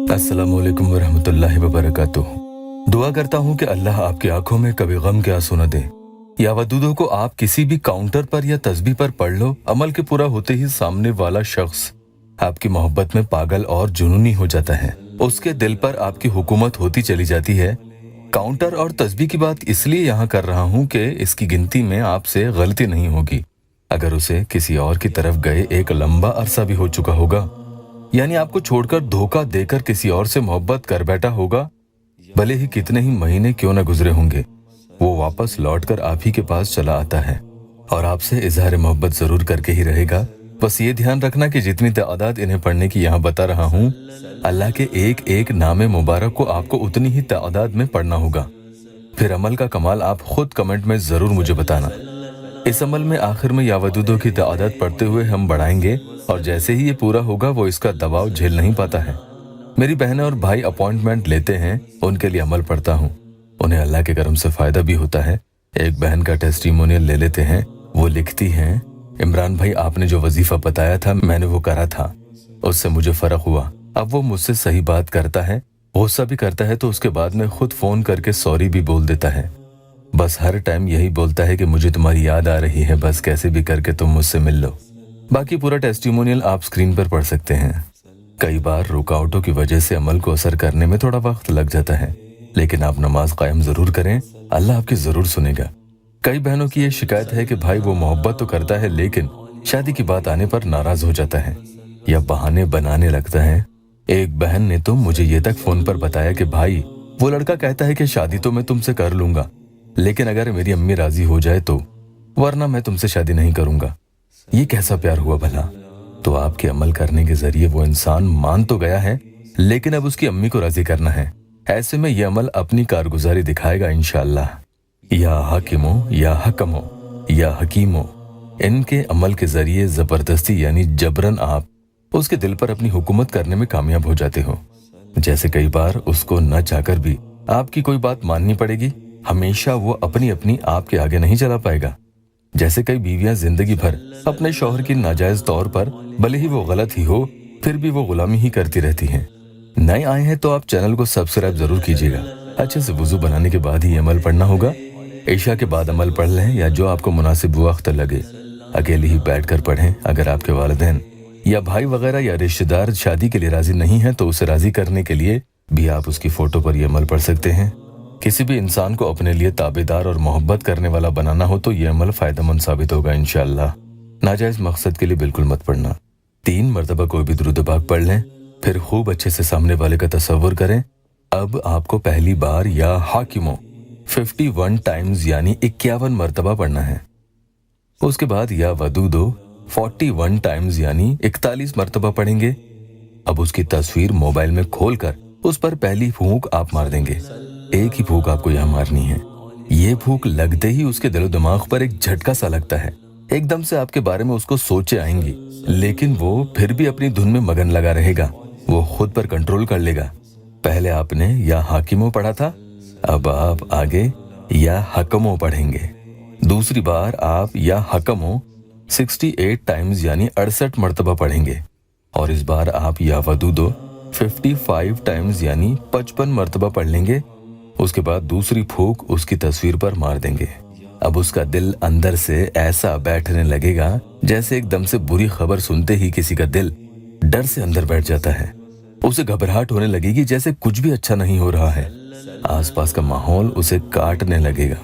अस्सलामुअलैकुम वरहमतुल्लाहि वबरकातुह। दुआ करता हूँ कि अल्लाह आपकी आंखों में कभी गम के आंसू न दे। या वदूदों को आप किसी भी काउंटर पर या तस्बीह पर पढ़ लो, अमल के पूरा होते ही सामने वाला शख्स आपकी मोहब्बत में पागल और जुनूनी हो जाता है। उसके दिल पर आपकी हुकूमत होती चली जाती है। काउंटर और तस्बीह की बात इसलिए यहाँ कर रहा हूँ कि इसकी गिनती में आपसे गलती नहीं होगी। अगर उसे किसी और की तरफ गए एक लंबा अरसा भी हो चुका होगा, यानी आपको छोड़कर धोखा देकर किसी और से मोहब्बत कर बैठा होगा, भले ही कितने ही महीने क्यों न गुजरे होंगे, वो वापस लौटकर आप ही के पास चला आता है और आपसे इजहार मोहब्बत जरूर करके ही रहेगा। बस ये ध्यान रखना कि जितनी तादाद इन्हें पढ़ने की यहाँ बता रहा हूँ, अल्लाह के एक एक नामे मुबारक को आपको उतनी ही तादाद में पढ़ना होगा। फिर अमल का कमाल आप खुद कमेंट में जरूर मुझे बताना। इस अमल में आखिर में या वदूदों की तादाद पढ़ते हुए हम बढ़ाएंगे और जैसे ही ये पूरा होगा वो इसका दबाव झेल नहीं पाता है। मेरी बहनें और भाई अपॉइंटमेंट लेते हैं, उनके लिए अमल पढ़ता हूँ। उन्हें अल्लाह के करम से फायदा भी होता है। एक बहन का टेस्टिमोनियल ले लेते हैं। वो लिखती हैं, इमरान भाई आपने जो वजीफा बताया था मैंने वो करा था, उससे मुझे फर्क हुआ। अब वो मुझसे सही बात करता है, गुस्सा भी करता है तो उसके बाद में खुद फोन करके सॉरी भी बोल देता है। बस हर टाइम यही बोलता है कि मुझे तुम्हारी याद आ रही है, बस कैसे भी करके तुम मुझसे मिल लो। बाकी पूरा टेस्टिमोनियल आप स्क्रीन पर पढ़ सकते हैं। कई बार रुकावटों की वजह से अमल को असर करने में थोड़ा वक्त लग जाता है, लेकिन आप नमाज कायम जरूर करें, अल्लाह आपकी जरूर सुनेगा। कई बहनों की ये शिकायत है कि भाई वो मोहब्बत तो करता है लेकिन शादी की बात आने पर नाराज हो जाता है या बहाने बनाने लगता है। एक बहन ने तो मुझे ये तक फोन पर बताया कि भाई वो लड़का कहता है कि शादी तो मैं तुमसे कर लूंगा, लेकिन अगर मेरी अम्मी राजी हो जाए तो, वरना मैं तुमसे शादी नहीं करूंगा। ये कैसा प्यार हुआ भला? तो आपके अमल करने के जरिए वो इंसान मान तो गया है, लेकिन अब उसकी अम्मी को राजी करना है। ऐसे में ये अमल अपनी कारगुजारी दिखाएगा इंशाअल्लाह। या हाकिमो या हकमो या हकीमो, इनके अमल के जरिए जबरदस्ती यानी जबरन आप उसके दिल पर अपनी हुकूमत करने में कामयाब हो जाते हो। जैसे कई बार उसको न चाहकर भी आपकी कोई बात माननी पड़ेगी। हमेशा वो अपनी अपनी आपके आगे नहीं चला पाएगा। जैसे कई बीवियां जिंदगी भर अपने शौहर की नाजायज तौर पर, भले ही वो गलत ही हो, फिर भी वो गुलामी ही करती रहती हैं। नए आए हैं तो आप चैनल को सब्सक्राइब जरूर कीजिएगा। अच्छे से वुजू बनाने के बाद ही अमल पढ़ना होगा। ईशा के बाद अमल पढ़ लें या जो आपको मुनासिब वक्त लगे। अकेले ही बैठकर पढ़ें। अगर आपके वालिदैन या भाई वगैरह या रिश्तेदार शादी के लिए राजी नहीं है तो उसे राजी करने के लिए भी आप उसकी फोटो पर ये अमल पढ़ सकते हैं। किसी भी इंसान को अपने लिए ताबेदार और मोहब्बत करने वाला बनाना हो तो ये अमल फायदेमंद साबित होगा इंशाअल्लाह। नाजायज मकसद के लिए बिल्कुल मत पढ़ना। 3 मरतबा कोई भी दुरूद पाक पढ़ लें, फिर खूब अच्छे से सामने वाले का तसव्वुर करें। अब आपको पहली बार या हाकिमो 51 टाइम्स यानी 51 मरतबा पढ़ना है। उसके बाद या वदूदो 41 टाइम्स यानी 41 मरतबा पढ़ेंगे। अब उसकी तस्वीर मोबाइल में खोलकर उस पर पहली फूंक आप मार देंगे। एक ही फूंक आपको यहाँ मारनी है। ये फूंक लगते ही उसके दिलो दिमाग पर एक झटका सा लगता है। एकदम से आपके बारे में उसको सोचे आएंगी, लेकिन वो फिर भी अपनी धुन में मगन लगा रहेगा। वो खुद पर कंट्रोल कर लेगा। पहले आपने या हाकिमो पढ़ा था, अब आप आगे या हकमो पढ़ेंगे। दूसरी बार आप या हकमो 68 टाइम्स यानी 68 मरतबा पढ़ेंगे और इस बार आप या वदूदो 55 टाइम्स यानी 55 मरतबा पढ़ लेंगे। उसके बाद दूसरी फूंक उसकी तस्वीर पर मार देंगे। अब उसका दिल अंदर से ऐसा बैठने लगेगा जैसे एकदम से बुरी खबर सुनते ही किसी का दिल डर से अंदर बैठ जाता है। उसे घबराहट होने लगेगी जैसे कुछ भी अच्छा नहीं हो रहा है। आसपास का माहौल उसे काटने लगेगा।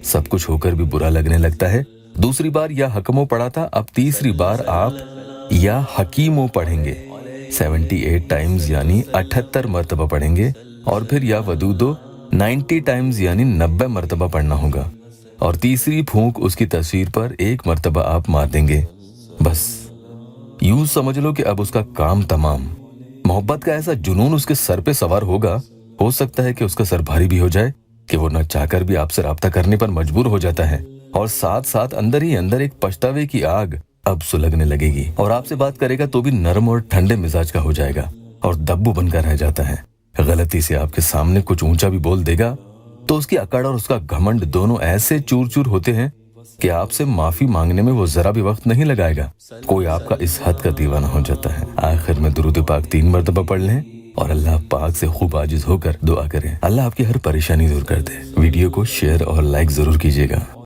सब कुछ होकर भी बुरा लगने लगता है। दूसरी बार या हकमो पढ़ा था, अब तीसरी बार आप या हकीमो पढ़ेंगे। 78 टाइम्स यानी 78 मरतबा पढ़ेंगे और फिर या वदूदो 90 टाइम्स यानी 90 मरतबा पढ़ना होगा और तीसरी फूंक उसकी तस्वीर पर 1 मरतबा आप मार देंगे। बस यूं समझ लो कि अब उसका काम तमाम। मोहब्बत का ऐसा जुनून उसके सर पे सवार होगा, हो सकता है कि उसका सर भारी भी हो जाए कि वो न चाहकर भी आपसे राब्ता करने पर मजबूर हो जाता है और साथ साथ अंदर ही अंदर एक पछतावे की आग अब सुलगने लगेगी और आपसे बात करेगा तो भी नरम और ठंडे मिजाज का हो जाएगा और दब्बू बनकर रह जाता है। गलती से आपके सामने कुछ ऊंचा भी बोल देगा तो उसकी अकड़ और उसका घमंड दोनों ऐसे चूर चूर होते हैं کہ آپ سے معافی مانگنے میں وہ ذرا بھی وقت نہیں لگائے گا. کوئی آپ کا اس حد کا دیوانہ ہو جاتا ہے. آخر میں درود پاک 3 مرتبہ پڑھ لیں اور اللہ پاک سے خوب عاجز ہو کر دعا کریں. اللہ آپ کی ہر پریشانی دور کر دے. ویڈیو کو شیئر اور لائک ضرور کیجیے گا.